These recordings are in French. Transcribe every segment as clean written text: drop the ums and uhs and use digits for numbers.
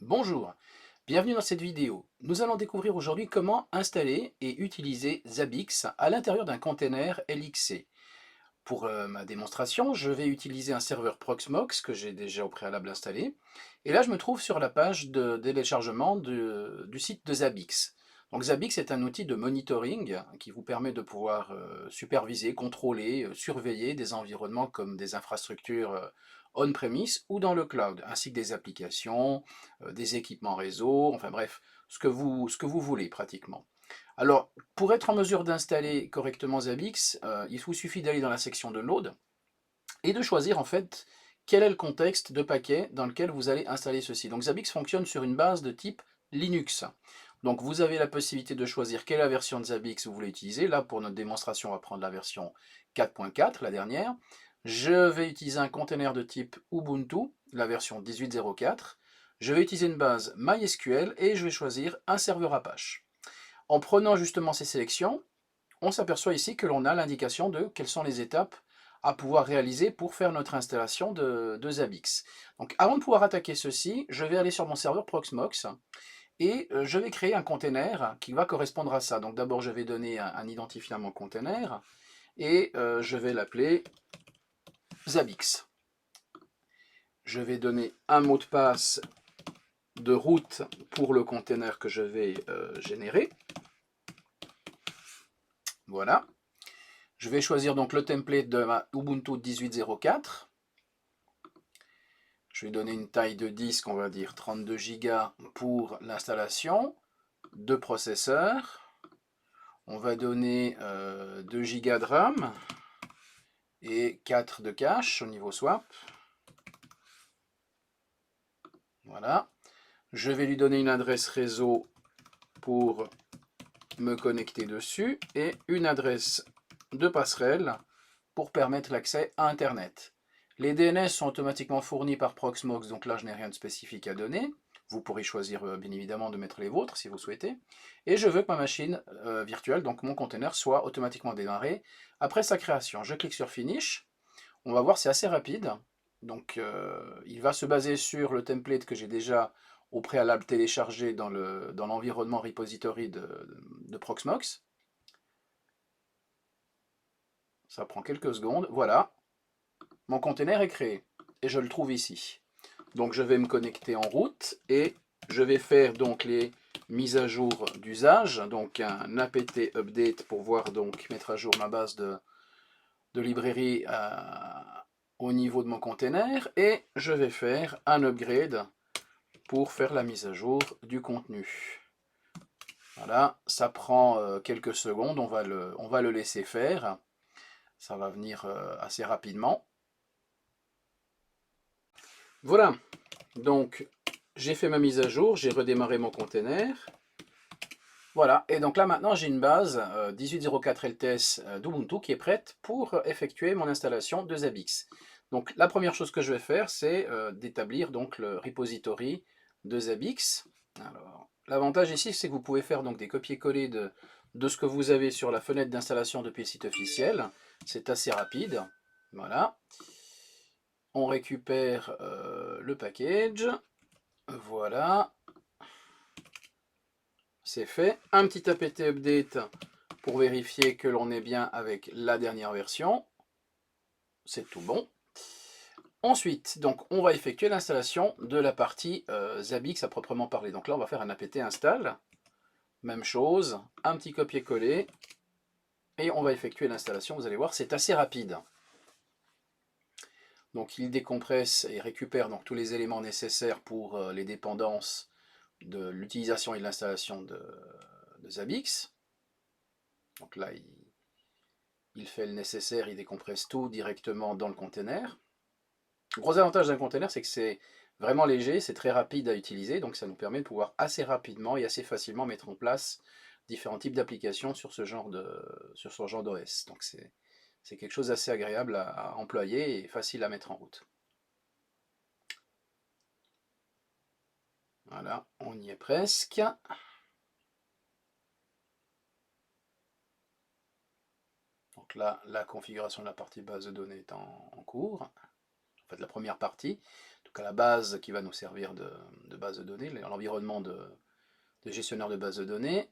Bonjour, bienvenue dans cette vidéo. Nous allons découvrir aujourd'hui comment installer et utiliser Zabbix à l'intérieur d'un container LXC. Pour ma démonstration, je vais utiliser un serveur Proxmox que j'ai déjà au préalable installé. Et là, je me trouve sur la page de téléchargement du site de Zabbix. Donc Zabbix est un outil de monitoring qui vous permet de pouvoir superviser, contrôler, surveiller des environnements comme des infrastructures on-premise ou dans le cloud, ainsi que des applications, des équipements réseau, enfin bref, ce que vous voulez pratiquement. Alors, pour être en mesure d'installer correctement Zabbix, il vous suffit d'aller dans la section de Load et de choisir en fait quel est le contexte de paquet dans lequel vous allez installer ceci. Donc Zabbix fonctionne sur une base de type Linux. Donc vous avez la possibilité de choisir quelle version de Zabbix vous voulez utiliser. Là, pour notre démonstration, on va prendre la version 4.4, la dernière. Je vais utiliser un container de type Ubuntu, la version 18.04. Je vais utiliser une base MySQL et je vais choisir un serveur Apache. En prenant justement ces sélections, on s'aperçoit ici que l'on a l'indication de quelles sont les étapes à pouvoir réaliser pour faire notre installation de Zabbix. Donc avant de pouvoir attaquer ceci, je vais aller sur mon serveur Proxmox et je vais créer un container qui va correspondre à ça. Donc d'abord je vais donner un identifiant à mon container et je vais l'appeler Zabbix. Je vais donner un mot de passe de route pour le container que je vais générer. Voilà. Je vais choisir donc le template de ma Ubuntu 18.04. Je vais donner une taille de disque, on va dire 32 Go pour l'installation. 2 processeurs. On va donner 2 Go de RAM et 4 de cache au niveau swap. Voilà. Je vais lui donner une adresse réseau pour me connecter dessus et une adresse de passerelle pour permettre l'accès à Internet. Les DNS sont automatiquement fournis par Proxmox, donc là je n'ai rien de spécifique à donner. Vous pourrez choisir bien évidemment de mettre les vôtres si vous souhaitez. Et je veux que ma machine virtuelle, donc mon container, soit automatiquement démarré après sa création. Je clique sur Finish. On va voir, c'est assez rapide. Donc il va se baser sur le template que j'ai déjà au préalable téléchargé dans l'environnement repository de Proxmox. Ça prend quelques secondes. Voilà, mon container est créé et je le trouve ici. Donc je vais me connecter en route et je vais faire donc les mises à jour d'usage, donc un apt update pour voir donc mettre à jour ma base de librairie au niveau de mon container et je vais faire un upgrade pour faire la mise à jour du contenu. Voilà, ça prend quelques secondes, on va le laisser faire, ça va venir assez rapidement. Voilà, donc j'ai fait ma mise à jour, j'ai redémarré mon container. Voilà, et donc là maintenant j'ai une base 18.04 LTS d'Ubuntu qui est prête pour effectuer mon installation de Zabbix. Donc la première chose que je vais faire c'est d'établir donc le repository de Zabbix. Alors l'avantage ici c'est que vous pouvez faire donc des copier-coller de ce que vous avez sur la fenêtre d'installation depuis le site officiel. C'est assez rapide. Voilà. On récupère le package. Voilà. C'est fait. Un petit apt update pour vérifier que l'on est bien avec la dernière version. C'est tout bon. Ensuite, donc, on va effectuer l'installation de la partie Zabbix à proprement parler. Donc là, on va faire un apt install. Même chose, un petit copier-coller. Et on va effectuer l'installation. Vous allez voir, c'est assez rapide. Donc il décompresse et récupère donc, tous les éléments nécessaires pour les dépendances de l'utilisation et de l'installation de Zabbix. Donc là, il fait le nécessaire, il décompresse tout directement dans le container. Le gros avantage d'un container, c'est que c'est vraiment léger, c'est très rapide à utiliser, donc ça nous permet de pouvoir assez rapidement et assez facilement mettre en place différents types d'applications sur ce genre d'OS. Donc c'est quelque chose d'assez agréable à employer et facile à mettre en route. Voilà, on y est presque. Donc là, la configuration de la partie base de données est en cours. En fait, la première partie. à la base qui va nous servir de base de données, l'environnement de gestionnaire de base de données,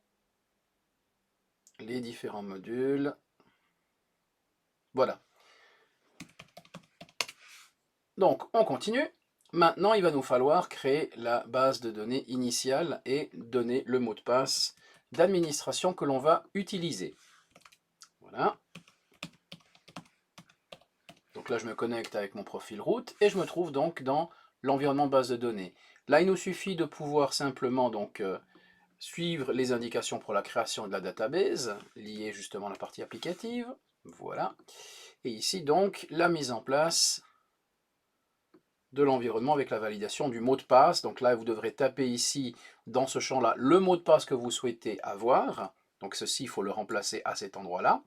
les différents modules. Voilà. Donc, on continue. Maintenant, il va nous falloir créer la base de données initiale et donner le mot de passe d'administration que l'on va utiliser. Voilà. Donc là, je me connecte avec mon profil route et je me trouve donc dans l'environnement base de données. Là, il nous suffit de pouvoir simplement donc suivre les indications pour la création de la database, liée justement à la partie applicative. Voilà. Et ici donc, la mise en place de l'environnement avec la validation du mot de passe. Donc là, vous devrez taper ici, dans ce champ-là, le mot de passe que vous souhaitez avoir. Donc ceci, il faut le remplacer à cet endroit-là.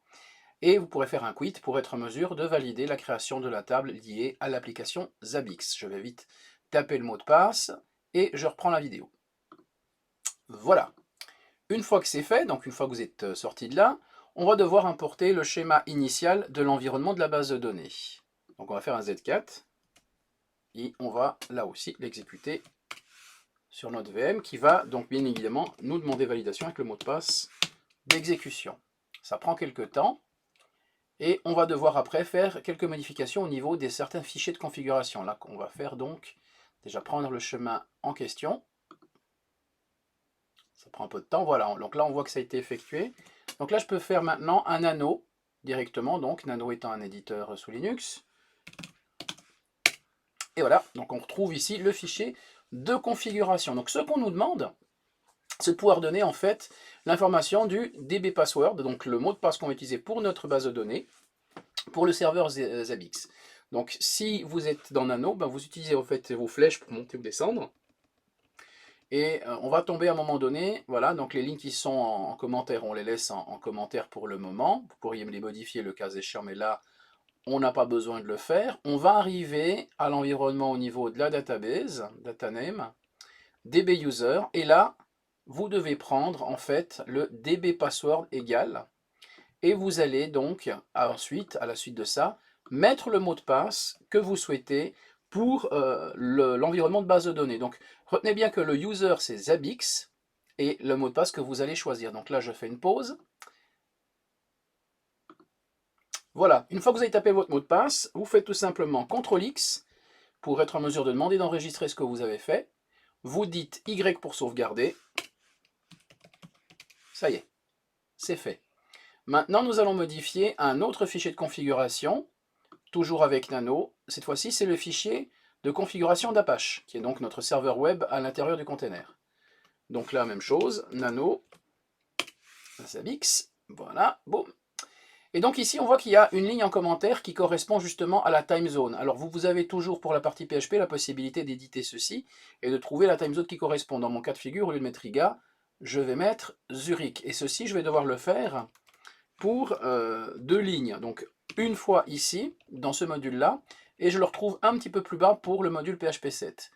Et vous pourrez faire un quit pour être en mesure de valider la création de la table liée à l'application Zabbix. Je vais vite taper le mot de passe et je reprends la vidéo. Voilà. Une fois que c'est fait, donc une fois que vous êtes sorti de là, on va devoir importer le schéma initial de l'environnement de la base de données. Donc on va faire un Z4 et on va là aussi l'exécuter sur notre VM qui va donc bien évidemment nous demander validation avec le mot de passe d'exécution. Ça prend quelques temps. Et on va devoir après faire quelques modifications au niveau des certains fichiers de configuration. Là, on va faire donc, déjà prendre le chemin en question. Ça prend un peu de temps, voilà. Donc là, on voit que ça a été effectué. Donc là, je peux faire maintenant un nano directement. Donc nano étant un éditeur sous Linux. Et voilà, donc on retrouve ici le fichier de configuration. Donc ce qu'on nous demande, c'est de pouvoir donner en fait l'information du DB password, donc le mot de passe qu'on va utiliser pour notre base de données, pour le serveur Zabbix. Donc si vous êtes dans Nano, ben, vous utilisez en fait vos flèches pour monter ou descendre. Et on va tomber à un moment donné, voilà, donc les lignes qui sont en commentaire, on les laisse en commentaire pour le moment. Vous pourriez me les modifier le cas échéant, mais là, on n'a pas besoin de le faire. On va arriver à l'environnement au niveau de la database, dataname, DB user, et là, vous devez prendre en fait le DB password égal, et vous allez donc ensuite, à la suite de ça, mettre le mot de passe que vous souhaitez pour l'environnement de base de données. Donc retenez bien que le user c'est Zabbix et le mot de passe que vous allez choisir. Donc là je fais une pause. Voilà, une fois que vous avez tapé votre mot de passe, vous faites tout simplement CTRL-X pour être en mesure de demander d'enregistrer ce que vous avez fait. Vous dites Y pour sauvegarder. Ça y est, c'est fait. Maintenant, nous allons modifier un autre fichier de configuration, toujours avec Nano. Cette fois-ci, c'est le fichier de configuration d'Apache, qui est donc notre serveur web à l'intérieur du container. Donc là, même chose, Nano, Zabbix, voilà, boum. Et donc ici, on voit qu'il y a une ligne en commentaire qui correspond justement à la time zone. Alors vous avez toujours pour la partie PHP la possibilité d'éditer ceci et de trouver la time zone qui correspond. Dans mon cas de figure, au lieu de mettre Riga, je vais mettre Zurich. Et ceci, je vais devoir le faire pour deux lignes. Donc une fois ici, dans ce module-là, et je le retrouve un petit peu plus bas pour le module PHP 7.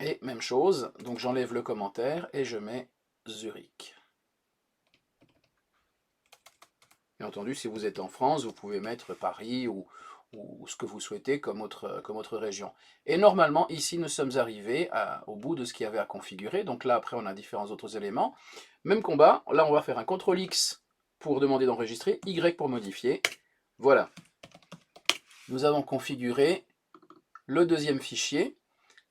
Et même chose, donc j'enlève le commentaire et je mets Zurich. Bien entendu, si vous êtes en France, vous pouvez mettre Paris ou ce que vous souhaitez comme autre région. Et normalement, ici, nous sommes arrivés au bout de ce qu'il y avait à configurer. Donc là, après, on a différents autres éléments. Même combat, là, on va faire un CTRL-X pour demander d'enregistrer, Y pour modifier. Voilà. Nous avons configuré le deuxième fichier.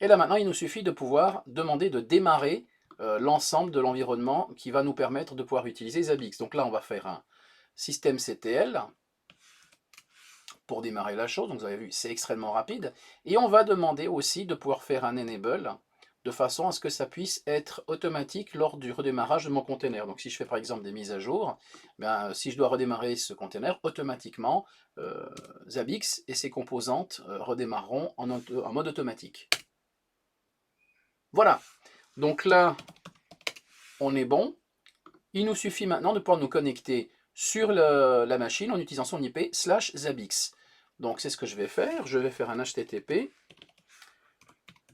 Et là, maintenant, il nous suffit de pouvoir demander de démarrer l'ensemble de l'environnement qui va nous permettre de pouvoir utiliser Zabbix. Donc là, on va faire un systemctl pour démarrer la chose. Donc vous avez vu, c'est extrêmement rapide. Et on va demander aussi de pouvoir faire un enable de façon à ce que ça puisse être automatique lors du redémarrage de mon container. Donc si je fais par exemple des mises à jour, ben, si je dois redémarrer ce container, automatiquement Zabbix et ses composantes redémarreront en mode automatique. Voilà, donc là on est bon. Il nous suffit maintenant de pouvoir nous connecter sur la machine en utilisant son IP /Zabbix. Donc c'est ce que je vais faire. Je vais faire un HTTP.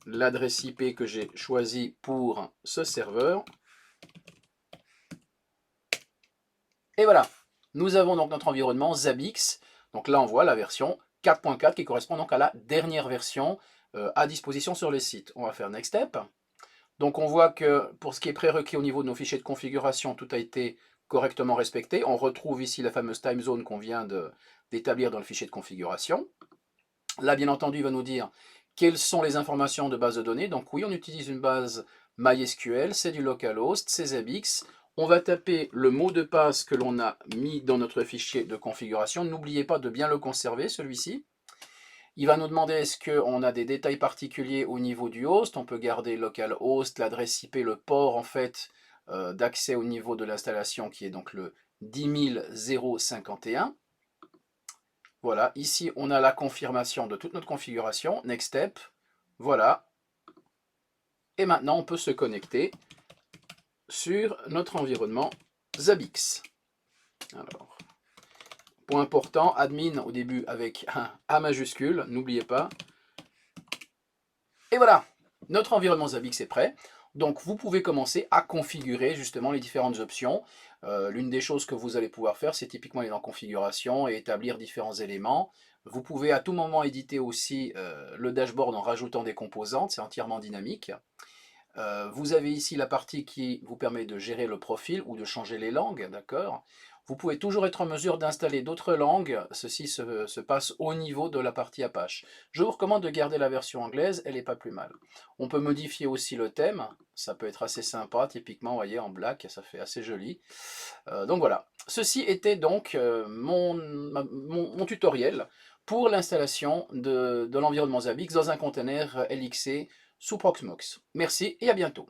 L'adresse IP que j'ai choisie pour ce serveur. Et voilà. Nous avons donc notre environnement Zabbix. Donc là on voit la version 4.4 qui correspond donc à la dernière version à disposition sur les sites. On va faire Next Step. Donc on voit que pour ce qui est prérequis au niveau de nos fichiers de configuration, tout a été correctement respecté. On retrouve ici la fameuse time zone qu'on vient d'établir dans le fichier de configuration. Là, bien entendu, il va nous dire quelles sont les informations de base de données. Donc oui, on utilise une base MySQL, c'est du localhost, c'est Zabbix. On va taper le mot de passe que l'on a mis dans notre fichier de configuration. N'oubliez pas de bien le conserver, celui-ci. Il va nous demander est-ce qu'on a des détails particuliers au niveau du host. On peut garder localhost, l'adresse IP, le port en fait d'accès au niveau de l'installation qui est donc le 10051. Voilà, ici on a la confirmation de toute notre configuration. Next step, voilà. Et maintenant on peut se connecter sur notre environnement Zabbix. Alors, point important, admin au début avec un A majuscule, n'oubliez pas. Et voilà, notre environnement Zabbix est prêt. Donc vous pouvez commencer à configurer justement les différentes options. L'une des choses que vous allez pouvoir faire, c'est typiquement aller dans configuration et établir différents éléments. Vous pouvez à tout moment éditer aussi le dashboard en rajoutant des composantes, c'est entièrement dynamique. Vous avez ici la partie qui vous permet de gérer le profil ou de changer les langues, d'accord? Vous pouvez toujours être en mesure d'installer d'autres langues, ceci se passe au niveau de la partie Apache. Je vous recommande de garder la version anglaise, elle n'est pas plus mal. On peut modifier aussi le thème, ça peut être assez sympa, typiquement, vous voyez, en black, ça fait assez joli. Donc voilà, ceci était donc mon tutoriel pour l'installation de l'environnement Zabbix dans un container LXC sous Proxmox. Merci et à bientôt.